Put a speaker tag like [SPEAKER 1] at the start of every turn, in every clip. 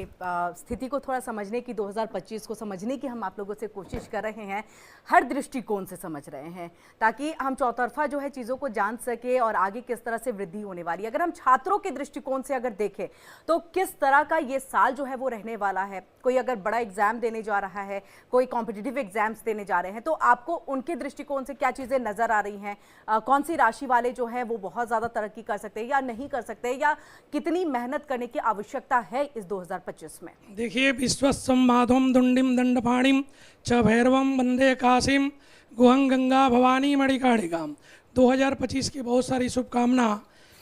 [SPEAKER 1] स्थिति को थोड़ा समझने की, 2025 को समझने की हम आप लोगों से कोशिश कर रहे हैं, हर दृष्टिकोण से समझ रहे हैं, ताकि हम चौतरफा जो है चीज़ों को जान सके और आगे किस तरह से वृद्धि होने वाली है। अगर हम छात्रों के दृष्टिकोण से अगर देखें तो किस तरह का ये साल जो है वो रहने वाला है। कोई अगर बड़ा एग्जाम देने जा रहा है, कोई कॉम्पिटिटिव एग्जाम्स देने जा रहे हैं, तो आपको उनके दृष्टिकोण से क्या चीज़ें नज़र आ रही हैं? कौन सी राशि वाले जो है वो बहुत ज़्यादा तरक्की कर सकते हैं या नहीं कर सकते, या कितनी मेहनत करने की आवश्यकता है इस 2025 में?
[SPEAKER 2] देखिए, विश्वसंवादों दुंडिम दंडपाणिम च भैरवम वंदे काशीम गुहं गंगा भवानी मणिकाणिकाम। 2025 की बहुत सारी शुभकामना।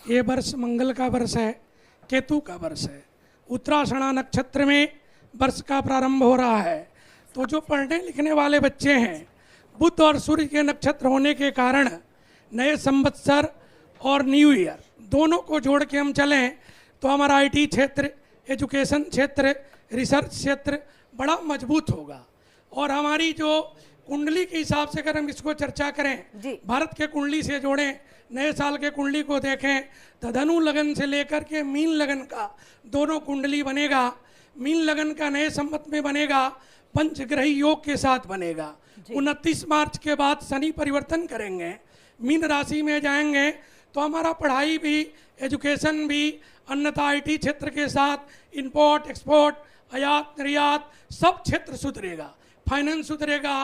[SPEAKER 2] ये वर्ष मंगल का वर्ष है, केतु का वर्ष है, उत्तराषाढ़ा नक्षत्र में वर्ष का प्रारंभ हो रहा है। तो जो पढ़ने लिखने वाले बच्चे हैं, बुध और सूर्य के नक्षत्र होने के कारण नए संवत्सर और न्यू ईयर दोनों को जोड़ के हम चलें तो हमारा आईटी क्षेत्र, एजुकेशन क्षेत्र, रिसर्च क्षेत्र बड़ा मजबूत होगा। और हमारी जो कुंडली के हिसाब से अगर हम इसको चर्चा करें, भारत के कुंडली से जोड़ें, नए साल के कुंडली को देखें तो धनु लगन से लेकर के मीन लगन का दोनों कुंडली बनेगा। मीन लगन का नए संवत में बनेगा, पंचग्रही योग के साथ बनेगा। 29 मार्च के बाद शनि परिवर्तन करेंगे, मीन राशि में जाएंगे, तो हमारा पढ़ाई भी, एजुकेशन भी, अन्यथा आईटी क्षेत्र के साथ इंपोर्ट एक्सपोर्ट, आयात निर्यात सब क्षेत्र सुधरेगा, फाइनेंस सुधरेगा।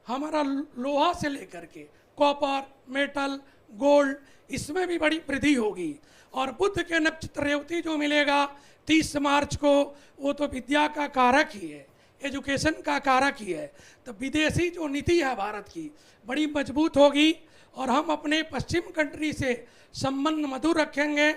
[SPEAKER 2] हमारा लोहा से लेकर के कॉपर, मेटल, गोल्ड, इसमें भी बड़ी वृद्धि होगी। और बुध के नक्षत्र रेवती जो मिलेगा 30 मार्च को, वो तो विद्या का कारक ही है, एजुकेशन का कारक ही है। तो विदेशी जो नीति है भारत की बड़ी मजबूत होगी और हम अपने पश्चिम कंट्री से संबंध मधुर रखेंगे।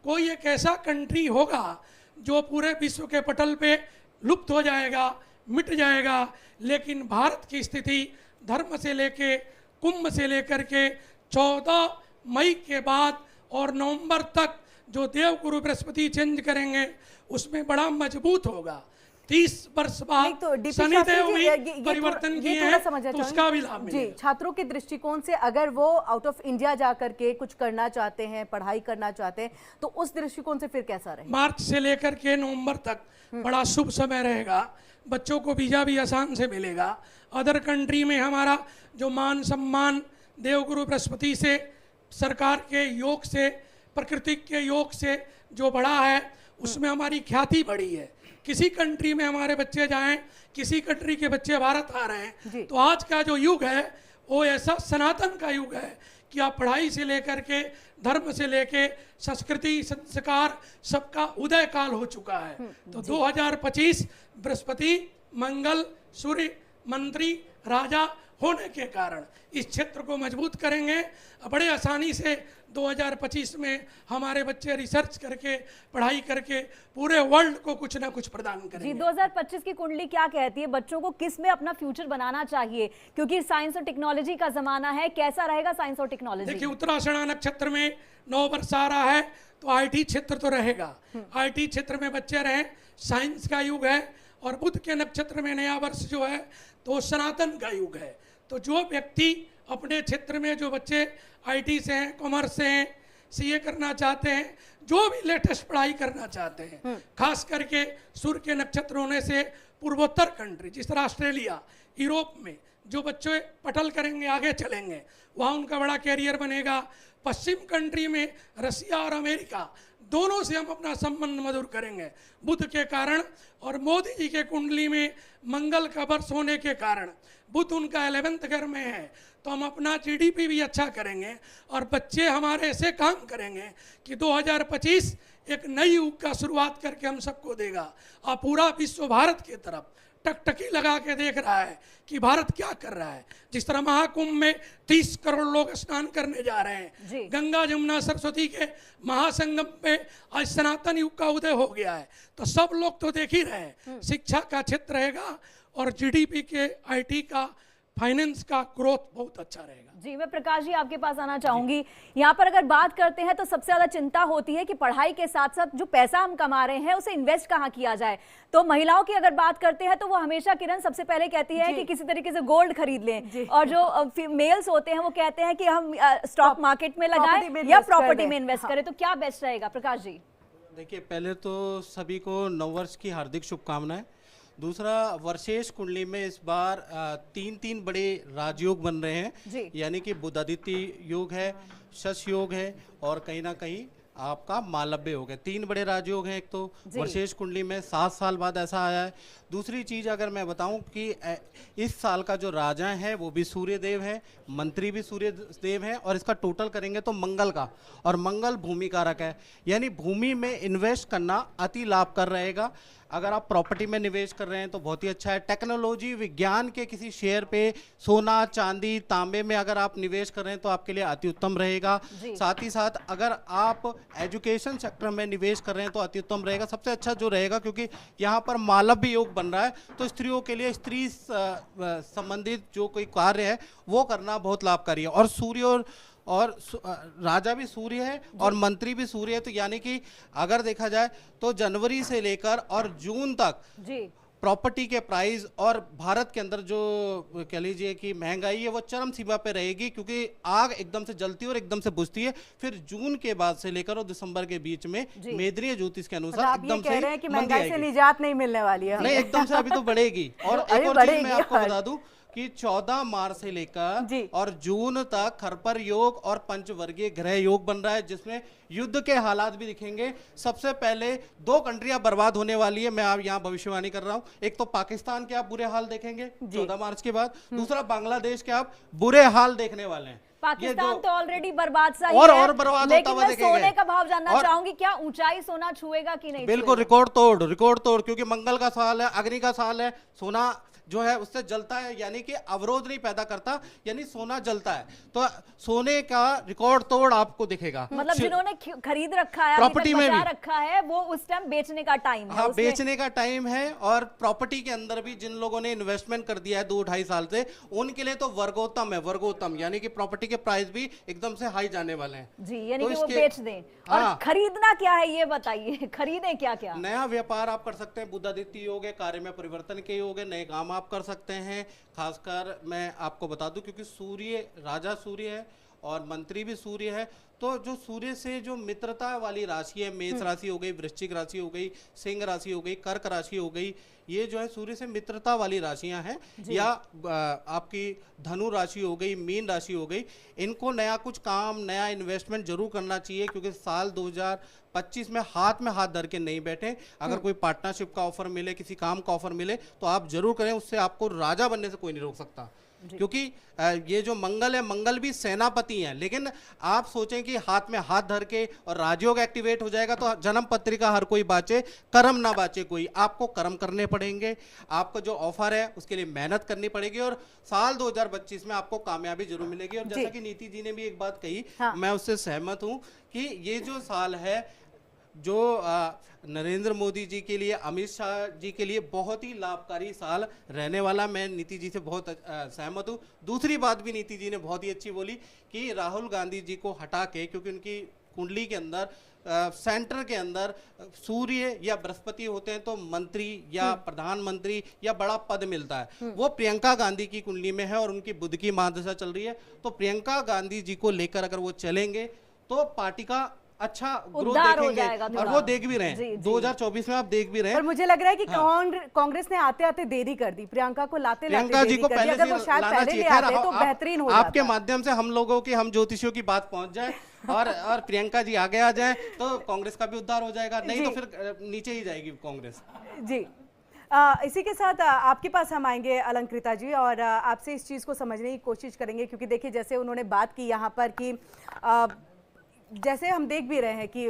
[SPEAKER 2] कोई एक ऐसा कंट्री होगा जो पूरे विश्व के पटल पे लुप्त हो जाएगा, मिट जाएगा, लेकिन भारत की स्थिति धर्म से लेके, कुंभ से लेकर के 14 मई के बाद और नवंबर तक जो देवगुरु बृहस्पति चेंज करेंगे उसमें बड़ा मजबूत होगा। 30 वर्ष बाद शनिदेव में परिवर्तन किए हैं, तो उसका भी लाभ मिलेगा।
[SPEAKER 1] जी, छात्रों के दृष्टिकोण से अगर वो आउट ऑफ इंडिया जा करके कुछ करना चाहते हैं, पढ़ाई करना चाहते हैं, तो उस दृष्टिकोण से फिर कैसा रहेगा?
[SPEAKER 2] मार्च से लेकर के नवंबर तक बड़ा शुभ समय रहेगा। बच्चों को वीजा भी आसान से मिलेगा। अदर कंट्री में हमारा जो मान सम्मान देवगुरु बृहस्पति से, सरकार के योग से, प्रकृति के योग से जो बढ़ा है, उसमें हमारी ख्याति बढ़ी है। किसी कंट्री में हमारे बच्चे जाएं, किसी कंट्री के बच्चे भारत आ रहे हैं, तो आज का जो युग है वो ऐसा सनातन का युग है कि आप पढ़ाई से लेकर के, धर्म से लेके, संस्कृति, संस्कार, सबका उदय काल हो चुका है। तो 2025 बृहस्पति, मंगल, सूर्य, मंत्री, राजा होने के कारण इस क्षेत्र को मजबूत करेंगे। बड़े आसानी से 2025 में हमारे बच्चे रिसर्च करके, पढ़ाई करके पूरे वर्ल्ड को कुछ ना कुछ प्रदान करेंगे।
[SPEAKER 3] जी, 2025 की कुंडली क्या कहती है? बच्चों को किस में अपना फ्यूचर बनाना चाहिए, क्योंकि साइंस और टेक्नोलॉजी का जमाना है। कैसा रहेगा साइंस और टेक्नोलॉजी?
[SPEAKER 2] देखिए, उत्तराषाढ़ा नक्षत्र में 9 वर्ष आ रहा है, तो आईटी क्षेत्र तो रहेगा। आईटी क्षेत्र में बच्चे रहें, साइंस का युग है। और बुध के नक्षत्र में नया वर्ष जो है तो सनातन का युग है। तो जो व्यक्ति अपने क्षेत्र में, जो बच्चे आईटी से हैं, कॉमर्स से हैं, सीए करना चाहते हैं, जो भी लेटेस्ट पढ़ाई करना चाहते हैं, खास करके सूर्य के नक्षत्र होने से पूर्वोत्तर कंट्री, जिस तरह ऑस्ट्रेलिया, यूरोप में जो बच्चे पटल करेंगे, आगे चलेंगे, वहाँ उनका बड़ा कैरियर बनेगा। पश्चिम कंट्री में रसिया और अमेरिका दोनों से हम अपना संबंध मधुर करेंगे बुध के कारण। और मोदी जी के कुंडली में मंगल का वर्ष होने के कारण बुध उनका 11th घर में है, तो हम अपना जीडीपी भी अच्छा करेंगे और बच्चे हमारे ऐसे काम करेंगे कि 2025 एक नई युग का शुरुआत करके हम सबको देगा। और पूरा विश्व भारत की तरफ टकटकी लगा के देख रहा है कि भारत क्या कर रहा है। जिस तरह महाकुंभ में 30 करोड़ लोग स्नान करने जा रहे हैं, गंगा जमुना सरस्वती के महासंगम पे आज सनातन युग का उदय हो गया है, तो सब लोग तो देख ही रहे हैं। शिक्षा का क्षेत्र रहेगा और जीडीपी के, आईटी का, फाइनेंस का ग्रोथ बहुत अच्छा रहेगा।
[SPEAKER 3] जी, मैं प्रकाश जी आपके पास आना चाहूंगी। यहाँ पर अगर बात करते हैं तो सबसे ज्यादा चिंता होती है कि पढ़ाई के साथ साथ जो पैसा हम कमा रहे हैं उसे इन्वेस्ट कहाँ किया जाए। तो महिलाओं की अगर बात करते हैं तो वो हमेशा, किरण सबसे पहले कहती है कि किसी तरीके से गोल्ड खरीद लें, और जो मेल्स होते हैं वो कहते हैं कि हम स्टॉक मार्केट में लगाएं या प्रॉपर्टी में इन्वेस्ट करें। तो क्या बेस्ट रहेगा प्रकाश जी?
[SPEAKER 4] देखिए, पहले तो सभी को नववर्ष की हार्दिक शुभकामनाएं। दूसरा, वर्षेश कुंडली में इस बार तीन तीन बड़े राजयोग बन रहे
[SPEAKER 3] जी।
[SPEAKER 4] हैं, यानी कि बुधादित्य योग है, शश योग है और कहीं ना कहीं आपका मालव्य योग है। तीन बड़े राजयोग हैं। एक तो
[SPEAKER 3] जी।
[SPEAKER 4] वर्षेश कुंडली में 7 साल बाद ऐसा आया है। दूसरी चीज अगर मैं बताऊं कि इस साल का जो राजा है वो भी सूर्य देव है, मंत्री भी सूर्य देव है, और इसका टोटल करेंगे तो मंगल का, और मंगल भूमि कारक है, यानी भूमि में इन्वेस्ट करना अति लाभकर रहेगा। अगर आप प्रॉपर्टी में निवेश कर रहे हैं तो बहुत ही अच्छा है। टेक्नोलॉजी विज्ञान के किसी शेयर पे, सोना चांदी तांबे में अगर आप निवेश कर रहे हैं तो आपके लिए अति उत्तम रहेगा।
[SPEAKER 3] जी।
[SPEAKER 4] साथ ही साथ अगर आप एजुकेशन सेक्टर में निवेश कर रहे हैं तो अति उत्तम रहेगा। सबसे अच्छा जो रहेगा, क्योंकि यहाँ पर मालव्य योग बन रहा है, तो स्त्रियों के लिए स्त्री संबंधित जो कोई कार्य है वो करना बहुत लाभकारी है। और सूर्य और राजा भी सूर्य है और मंत्री भी सूर्य है, तो यानी कि अगर देखा जाए तो जनवरी से लेकर और जून तक
[SPEAKER 3] जी।
[SPEAKER 4] प्रॉपर्टी के प्राइस और भारत के अंदर जो कह लीजिए कि महंगाई है वो चरम सीमा पे रहेगी, क्योंकि आग एकदम से जलती है और एकदम से बुझती है। फिर जून के बाद से लेकर और दिसंबर के बीच में मेदनीय ज्योतिष के अनुसार
[SPEAKER 1] आप ये
[SPEAKER 4] एकदम
[SPEAKER 1] कह
[SPEAKER 4] से
[SPEAKER 1] रहे हैं कि
[SPEAKER 4] मंदी
[SPEAKER 1] महंगाई से
[SPEAKER 4] आएगी।
[SPEAKER 1] निजात नहीं मिलने वाली है
[SPEAKER 4] नहीं,
[SPEAKER 1] हमें।
[SPEAKER 4] एकदम से अभी तो बढ़ेगी। और
[SPEAKER 1] अभी
[SPEAKER 4] एक और चीज मैं
[SPEAKER 1] बढ़ेगी
[SPEAKER 4] आपको
[SPEAKER 1] और-
[SPEAKER 4] बता दूं कि 14 मार्च से
[SPEAKER 1] जी।
[SPEAKER 4] लेकर और जून तक खरपर योग और पंचवर्गीय ग्रह योग बन रहा है, जिसमें युद्ध के हालात भी दिखेंगे। सबसे पहले 2 कंट्रियां बर्बाद होने वाली है, मैं आप यहाँ भविष्यवाणी कर रहा हूँ। एक तो पाकिस्तान के आप बुरे हाल देखेंगे 14 मार्च के बाद, दूसरा बांग्लादेश के आप बुरे हाल देखने वाले हैं।
[SPEAKER 3] पाकिस्तान तो ऑलरेडी बर्बाद सा ही
[SPEAKER 4] और
[SPEAKER 3] है,
[SPEAKER 4] बर्बाद होता
[SPEAKER 3] लेकिन
[SPEAKER 4] हुआ
[SPEAKER 3] मैं
[SPEAKER 4] देखेंगे।
[SPEAKER 3] सोने का भाव जानना
[SPEAKER 4] और-
[SPEAKER 3] चाहूंगी, क्या ऊंचाई सोना छुएगा कि नहीं
[SPEAKER 4] बिल्कुल
[SPEAKER 3] छुएगा?
[SPEAKER 4] रिकॉर्ड तोड़, क्योंकि मंगल का साल है, अग्नि का साल है, सोना जो है उससे जलता है, यानी कि अवरोध नहीं पैदा करता, यानी सोना जलता है, तो सोने का रिकॉर्ड तोड़ आपको दिखेगा।
[SPEAKER 3] मतलब जिन्होंने खरीद रखा है,
[SPEAKER 4] प्रॉपर्टी
[SPEAKER 3] अभी तक
[SPEAKER 4] में
[SPEAKER 3] बचा
[SPEAKER 4] भी।
[SPEAKER 3] रखा है, वो उस टाइम बेचने का टाइम है।
[SPEAKER 4] हाँ,
[SPEAKER 3] उसमें-
[SPEAKER 4] बेचने का टाइम है। और प्रॉपर्टी के अंदर भी जिन लोगों ने इन्वेस्टमेंट कर दिया है 2-2.5 साल से, उनके लिए तो वर्गोत्तम है, वर्गोत्तम, यानी कि प्रॉपर्टी के प्राइस भी एकदम से हाई जाने वाले हैं।
[SPEAKER 3] जी, यानी
[SPEAKER 4] तो
[SPEAKER 3] कि वो
[SPEAKER 4] इसके-
[SPEAKER 3] बेच दें। और
[SPEAKER 4] हाँ।
[SPEAKER 3] खरीदना क्या है ये बताइए, खरीदें क्या क्या?
[SPEAKER 4] नया व्यापार आप कर सकते हैं, बुधादित्य योग है, कार्य में परिवर्तन के योग है, नए काम आप कर सकते हैं। खासकर मैं आपको बता दूं, क्योंकि सूर्य राजा सूर्य है और मंत्री भी सूर्य है, तो जो सूर्य से जो मित्रता वाली राशि है, मेष राशि हो गई, वृश्चिक राशि हो गई, सिंह राशि हो गई, कर्क राशि हो गई, ये जो है सूर्य से मित्रता वाली राशियां हैं। या आपकी धनु राशि हो गई, मीन राशि हो गई, इनको नया कुछ काम, नया इन्वेस्टमेंट जरूर करना चाहिए, क्योंकि साल 2025 में हाथ धर के नहीं बैठे। अगर कोई पार्टनरशिप का ऑफर मिले, किसी काम का ऑफर मिले, तो आप जरूर करें, उससे आपको राजा बनने से कोई नहीं रोक सकता। क्योंकि ये जो मंगल है, मंगल भी सेनापति हैं, लेकिन आप सोचें कि हाथ में हाथ धर के और राजयोग एक्टिवेट हो जाएगा तो जन्म पत्रिका हर कोई बाचे, कर्म ना बाचे कोई। आपको कर्म करने पड़ेंगे, आपको जो ऑफर है उसके लिए मेहनत करनी पड़ेगी, और साल 2025 में आपको कामयाबी जरूर मिलेगी। और जैसा कि नीति जी ने भी एक बात कही, मैं उससे सहमत हूं कि ये जो साल है, जो नरेंद्र मोदी जी के लिए, अमित शाह जी के लिए बहुत ही लाभकारी साल रहने वाला। मैं नीति जी से बहुत सहमत हूँ। दूसरी बात भी नीति जी ने बहुत ही अच्छी बोली कि राहुल गांधी जी को हटा के, क्योंकि उनकी कुंडली के अंदर सेंटर के अंदर सूर्य या बृहस्पति होते हैं, तो मंत्री या प्रधानमंत्री या बड़ा पद मिलता है, वो प्रियंका गांधी की कुंडली में है और उनकी बुध की महादशा चल रही है। तो प्रियंका गांधी जी को लेकर अगर वो चलेंगे तो पार्टी का अच्छा ग्रोथ
[SPEAKER 3] उद्धार हो
[SPEAKER 4] देखेंगे,
[SPEAKER 3] जाएगा
[SPEAKER 4] और
[SPEAKER 3] थोड़ा।
[SPEAKER 4] वो देख भी रहे
[SPEAKER 3] जी,
[SPEAKER 4] हैं।
[SPEAKER 3] जी।
[SPEAKER 4] 2024 में आप देख भी रहे हैं।
[SPEAKER 1] पर मुझे लग रहा है कि कांग्रेस ने आते आते देरी कर दी, प्रियंका को लाते
[SPEAKER 4] प्रियंका जी को पहले
[SPEAKER 1] अगर वो
[SPEAKER 4] से
[SPEAKER 1] शायद
[SPEAKER 4] लाना
[SPEAKER 1] पहले
[SPEAKER 4] चाहिए।
[SPEAKER 1] ले
[SPEAKER 4] खैर,
[SPEAKER 1] आते तो बेहतरीन हो
[SPEAKER 4] आपके
[SPEAKER 1] जाता।
[SPEAKER 4] माध्यम से हम लोगों की, हम ज्योतिषियों की बात पहुंच जाए और प्रियंका जी आगे आ जाए तो कांग्रेस का भी उद्धार हो जाएगा, नहीं तो फिर नीचे ही जाएगी कांग्रेस।
[SPEAKER 1] जी, इसी के साथ आपके पास हम आएंगे अलंकृता जी, और आपसे इस चीज़ को समझने की कोशिश करेंगे, क्योंकि देखिए जैसे उन्होंने बात की यहाँ पर कि जैसे हम देख भी रहे हैं कि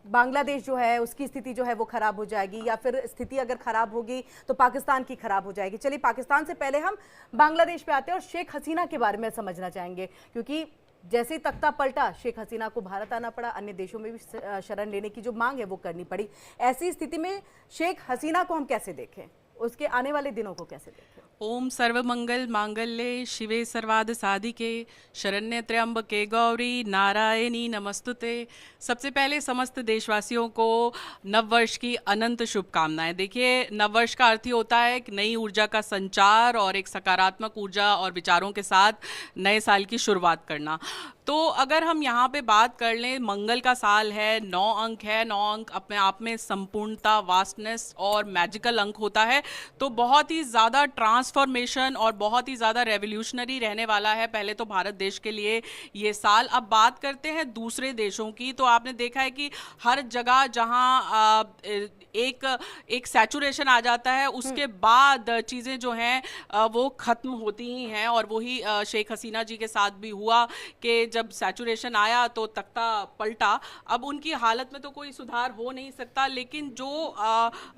[SPEAKER 1] बांग्लादेश जो है उसकी स्थिति जो है वो खराब हो जाएगी, या फिर स्थिति अगर खराब होगी तो पाकिस्तान की खराब हो जाएगी। चलिए पाकिस्तान से पहले हम बांग्लादेश पे आते हैं और शेख हसीना के बारे में समझना चाहेंगे, क्योंकि जैसे ही तख्ता पलटा, शेख हसीना को भारत आना पड़ा, अन्य देशों में भी शरण लेने की जो मांग है वो करनी पड़ी। ऐसी स्थिति में शेख हसीना को हम कैसे देखें, उसके आने वाले दिनों को कैसे देखें?
[SPEAKER 5] ओम सर्वमंगल मांगल्ये शिवे सर्वार्थ साधिके शरण्य त्र्यंबके गौरी नारायणी नमस्तुते। सबसे पहले समस्त देशवासियों को नववर्ष की अनंत शुभकामनाएं। देखिए, नववर्ष का अर्थ ही होता है एक नई ऊर्जा का संचार और एक सकारात्मक ऊर्जा और विचारों के साथ नए साल की शुरुआत करना। तो अगर हम यहाँ पे बात कर लें, मंगल का साल है, 9 अंक है, 9 अंक अपने आप में संपूर्णता, वास्टनेस और मैजिकल अंक होता है। तो बहुत ही ज़्यादा ट्रांसफॉर्मेशन और बहुत ही ज़्यादा रेवोल्यूशनरी रहने वाला है पहले तो भारत देश के लिए ये साल। अब बात करते हैं दूसरे देशों की, तो आपने देखा है कि हर जगह जहाँ एक सैचुरेशन आ जाता है, उसके बाद चीज़ें जो हैं वो ख़त्म होती ही हैं। और वही शेख हसीना जी के साथ भी हुआ कि जब सैचुरेशन आया तो तख्ता पलटा। अब उनकी हालत में तो कोई सुधार हो नहीं सकता, लेकिन जो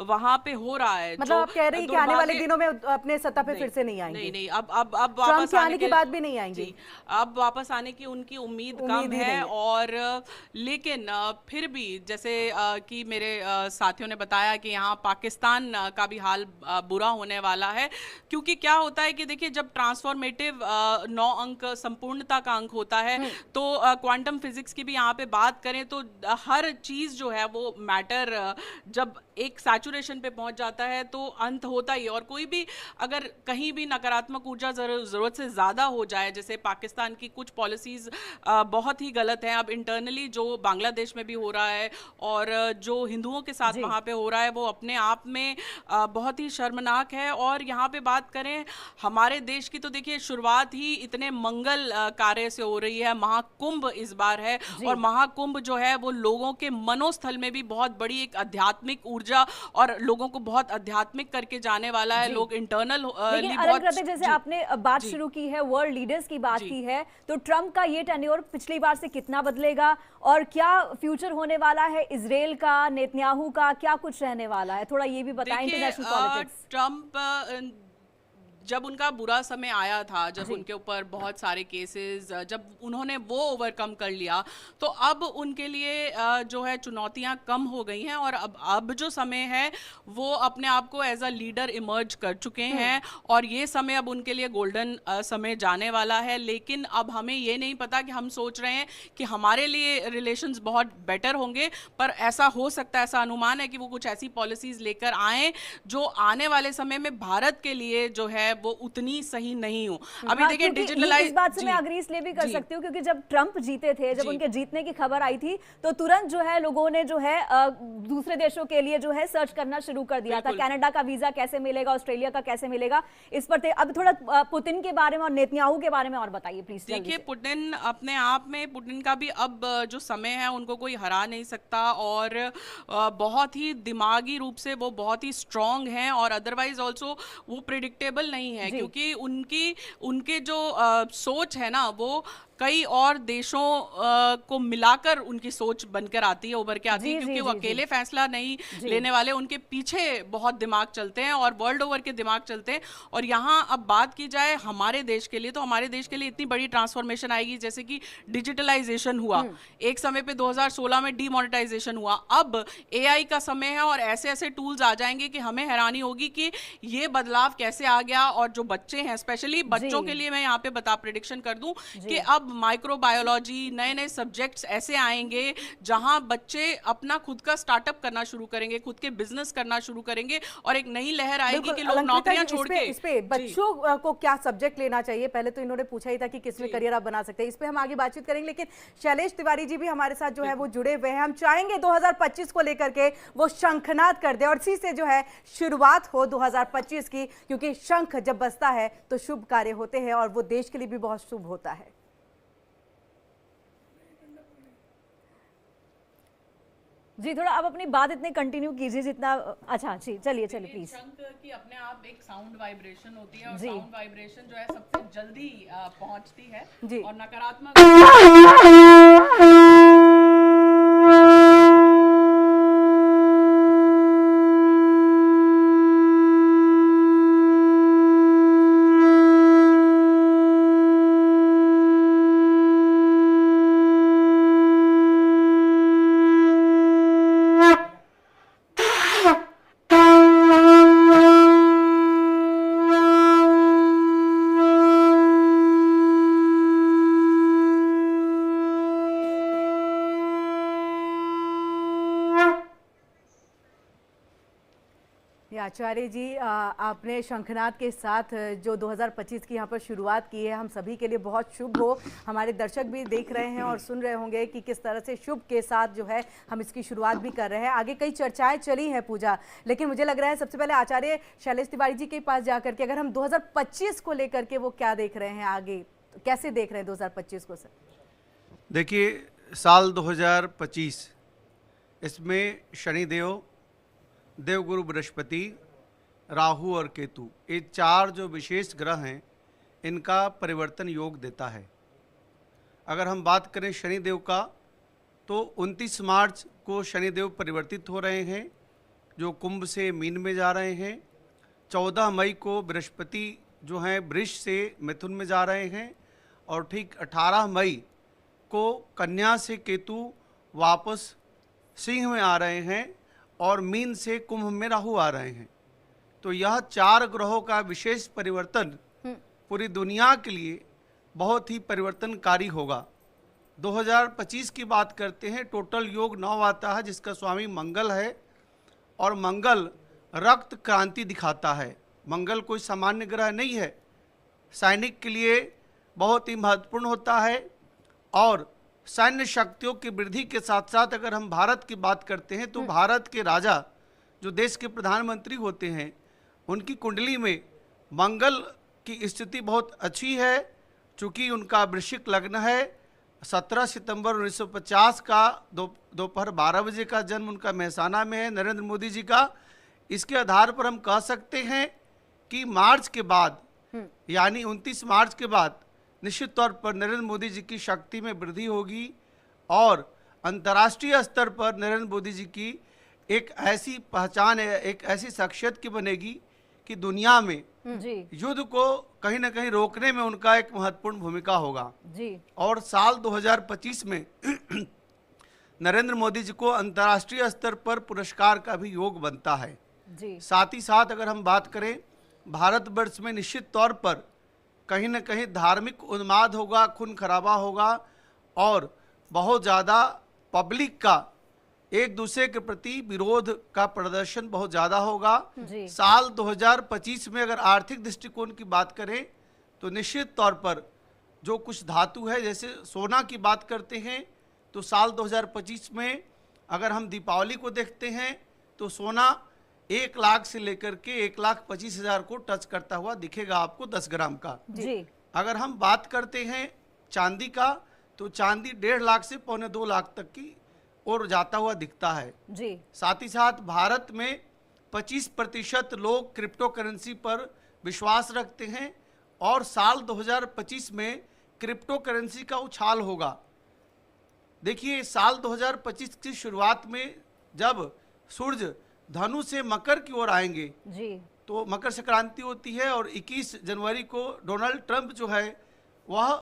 [SPEAKER 5] वहाँ पे हो रहा है,
[SPEAKER 1] मतलब आप कह रही हैं कि आने वाले दिनों में अपने सत्ता पे फिर से नहीं आएंगे?
[SPEAKER 5] नहीं, अब
[SPEAKER 1] ट्रम्प के आने के बाद भी नहीं आएंगे?
[SPEAKER 5] जी, अब वापस आने की उनकी उम्मीद कम है। और लेकिन फिर भी जैसे कि मेरे साथियों ने बताया कि यहाँ पाकिस्तान का भी हाल बुरा होने वाला है, क्योंकि क्या होता है कि देखिए, जब ट्रांसफॉर्मेटिव 9 अंक संपूर्णता का अंक होता है, तो क्वांटम फिजिक्स की भी यहाँ पे बात करें तो हर चीज़ जो है वो मैटर जब एक सैचुरेशन पे पहुंच जाता है तो अंत होता ही है। और कोई भी अगर कहीं भी नकारात्मक ऊर्जा ज़रूरत से ज़्यादा हो जाए, जैसे पाकिस्तान की कुछ पॉलिसीज़ बहुत ही गलत हैं, अब इंटरनली जो बांग्लादेश में भी हो रहा है और जो हिंदुओं के साथ वहाँ पे हो रहा है, वो अपने आप में बहुत ही शर्मनाक है। और यहाँ पे बात करें हमारे देश की, तो देखिए शुरुआत ही इतने मंगल कार्य से हो रही है। महाकुंभ इस बार है, और महाकुंभ जो है वो लोगों के मनोस्थल में भी बहुत बड़ी एक आध्यात्मिक ऊर्जा और लोगों को बहुत आध्यात्मिक करके जाने वाला है। लोग इंटरनल
[SPEAKER 3] जैसे आपने बात शुरू की है, वर्ल्ड लीडर्स की बात की है, तो ट्रम्प का ये टेन्योर पिछली बार से कितना बदलेगा और क्या फ्यूचर होने वाला है इजराइल का, नेतन्याहू का, क्या कुछ रहने वाला है, थोड़ा ये भी बताएं। इंटरनेशनल पॉलिटिक्स,
[SPEAKER 5] ट्रम्प जब उनका बुरा समय आया था, जब उनके ऊपर बहुत सारे केसेस, जब उन्होंने वो ओवरकम कर लिया, तो अब उनके लिए जो है चुनौतियां कम हो गई हैं। और अब जो समय है वो अपने आप को एज अ लीडर इमर्ज कर चुके हैं, और ये समय अब उनके लिए गोल्डन समय जाने वाला है। लेकिन अब हमें ये नहीं पता कि हम सोच रहे हैं कि हमारे लिए रिलेशंस बहुत बेटर होंगे, पर ऐसा हो सकता है, ऐसा अनुमान है कि वो कुछ ऐसी पॉलिसीज लेकर आए जो आने वाले समय में भारत के लिए जो है वो उतनी सही नहीं हो। अभी देखिए डिजिटलाइज,
[SPEAKER 3] इस बात से मैं अग्री इसलिए भी कर सकती हूँ क्योंकि जब ट्रम्प जीते थे, जब उनके जीतने की खबर आई थी, तो तुरंत जो है लोगों ने जो है दूसरे देशों के लिए जो है सर्च करना शुरू कर दिया था। कनाडा का वीजा कैसे मिलेगा, ऑस्ट्रेलिया का कैसे मिलेगा, इस पर अब थोड़ा पुतिन के बारे में और नेतन्याहू के बारे में और बताइए प्लीज।
[SPEAKER 5] देखिए, पुतिन अपने आप में, पुतिन का भी अब जो समय है उनको कोई हरा नहीं सकता, और बहुत ही दिमागी रूप से वो बहुत ही स्ट्रांग हैं, और अदरवाइज ऑल्सो वो प्रिडिक्टेबल नहीं है, क्योंकि उनके जो सोच है ना, वो कई और देशों को मिलाकर उनकी सोच बनकर आती है, उभर के आती है, क्योंकि वो अकेले फैसला नहीं लेने वाले, उनके पीछे बहुत दिमाग चलते हैं और वर्ल्ड ओवर के दिमाग चलते हैं। और यहाँ अब बात की जाए हमारे देश के लिए, तो हमारे देश के लिए इतनी बड़ी ट्रांसफॉर्मेशन आएगी, जैसे कि डिजिटलाइजेशन हुआ, एक समय पे 2016 में डीमोनेटाइजेशन हुआ, अब AI का समय है और ऐसे ऐसे टूल्स आ जाएंगे कि हमें हैरानी होगी कि ये बदलाव कैसे आ गया। और जो बच्चे हैं, स्पेशली बच्चों के लिए मैं यहाँ पे प्रेडिक्शन कर दूं कि अब माइक्रोबायोलॉजी, नए नए सब्जेक्ट्स ऐसे आएंगे जहां बच्चे अपना खुद का स्टार्टअप करना शुरू करेंगे, खुद के बिजनेस करना शुरू करेंगे, और एक नई लहर आएगी कि लोग नौकरियां छोड़ के।
[SPEAKER 1] इस पे बच्चों को क्या सब्जेक्ट लेना चाहिए, पहले तो इन्होंने पूछा ही था कि किसमें करियर आप बना सकते हैं, इस पे हम आगे बातचीत करेंगे। लेकिन शैलेश तिवारी जी भी हमारे साथ जो है वो जुड़े हुए हैं। हम चाहेंगे 2025 को लेकर के वो शंखनाद कर दे और इसी से जो है शुरुआत हो 2025 की, क्योंकि शंख जब बजता है तो शुभ कार्य होते हैं और वो देश के लिए भी बहुत शुभ होता है।
[SPEAKER 3] जी, थोड़ा आप अपनी बात इतने कंटिन्यू कीजिए जितना, अच्छा जी, चलिए प्लीज।
[SPEAKER 5] शंख की अपने आप एक साउंड वाइब्रेशन होती है, और साउंड वाइब्रेशन जो है सबसे जल्दी पहुंचती है, और नकारात्मक
[SPEAKER 1] आचार्य जी, आपने शंखनाद के साथ जो 2025 की यहाँ पर शुरुआत की है, हम सभी के लिए बहुत शुभ हो। हमारे दर्शक भी देख रहे हैं और सुन रहे होंगे कि किस तरह से शुभ के साथ जो है हम इसकी शुरुआत भी कर रहे हैं। आगे कई चर्चाएं चली हैं पूजा, लेकिन मुझे लग रहा है सबसे पहले आचार्य शैलेश तिवारी जी के पास जाकर के अगर हम 2025 को लेकर के वो क्या देख रहे हैं, आगे कैसे देख रहे हैं 2025 को? सर
[SPEAKER 6] देखिए, साल 2025 इसमें शनिदेव, देवगुरु बृहस्पति, राहु और केतु, ये चार जो विशेष ग्रह हैं इनका परिवर्तन योग देता है। अगर हम बात करें शनिदेव का, तो 29 मार्च को शनिदेव परिवर्तित हो रहे हैं, जो कुंभ से मीन में जा रहे हैं। 14 मई को बृहस्पति जो हैं वृष से मिथुन में जा रहे हैं, और ठीक 18 मई को कन्या से केतु वापस सिंह में आ रहे हैं, और मीन से कुंभ में राहु आ रहे हैं। तो यह चार ग्रहों का विशेष परिवर्तन पूरी दुनिया के लिए बहुत ही परिवर्तनकारी होगा। 2025 की बात करते हैं, टोटल योग 9 आता है, जिसका स्वामी मंगल है, और मंगल रक्त क्रांति दिखाता है। मंगल कोई सामान्य ग्रह नहीं है, सैनिक के लिए बहुत ही महत्वपूर्ण होता है। और सैन्य शक्तियों की वृद्धि के साथ साथ अगर हम भारत की बात करते हैं, तो भारत के राजा जो देश के प्रधानमंत्री होते हैं, उनकी कुंडली में मंगल की स्थिति बहुत अच्छी है, चूँकि उनका वृश्चिक लग्न है। 17 सितंबर 1950 का दोपहर 12 बजे का जन्म उनका मेहसाना में है, नरेंद्र मोदी जी का। इसके आधार पर हम कह सकते हैं कि मार्च के बाद, यानी 29 मार्च के बाद निश्चित तौर पर नरेंद्र मोदी जी की शक्ति में वृद्धि होगी, और अंतर्राष्ट्रीय स्तर पर नरेंद्र मोदी जी की एक ऐसी पहचान है, एक ऐसी शख्सियत की बनेगी कि दुनिया में
[SPEAKER 3] जी
[SPEAKER 6] युद्ध को कहीं ना कहीं रोकने में उनका एक महत्वपूर्ण भूमिका होगा।
[SPEAKER 3] जी
[SPEAKER 6] और साल 2025 में नरेंद्र मोदी जी को अंतर्राष्ट्रीय स्तर पर पुरस्कार का भी योग बनता है।
[SPEAKER 3] जी
[SPEAKER 6] साथ ही साथ अगर हम बात करें, भारतवर्ष में निश्चित तौर पर कहीं न कहीं धार्मिक उन्माद होगा, खून खराबा होगा, और बहुत ज़्यादा पब्लिक का एक दूसरे के प्रति विरोध का प्रदर्शन बहुत ज़्यादा होगा।
[SPEAKER 3] जी
[SPEAKER 6] साल 2025 में अगर आर्थिक दृष्टिकोण की बात करें, तो निश्चित तौर पर जो कुछ धातु है, जैसे सोना की बात करते हैं, तो साल 2025 में अगर हम दीपावली को देखते हैं, तो सोना 1 लाख से लेकर के 1,25,000 को टच करता हुआ दिखेगा आपको 10 ग्राम का।
[SPEAKER 3] जी
[SPEAKER 6] अगर हम बात करते हैं चांदी का, तो चांदी 1.5 लाख से 1.25 लाख तक की और जाता हुआ दिखता है।
[SPEAKER 3] जी
[SPEAKER 6] साथ ही साथ भारत में 25% लोग क्रिप्टो करेंसी पर विश्वास रखते हैं, और साल 2025 में क्रिप्टो करेंसी का उछाल होगा। देखिए, साल 2025 की शुरुआत में जब सूर्य धनु से मकर की ओर आएंगे,
[SPEAKER 3] जी
[SPEAKER 6] तो मकर संक्रांति होती है, और 21 जनवरी को डोनाल्ड ट्रंप जो है वह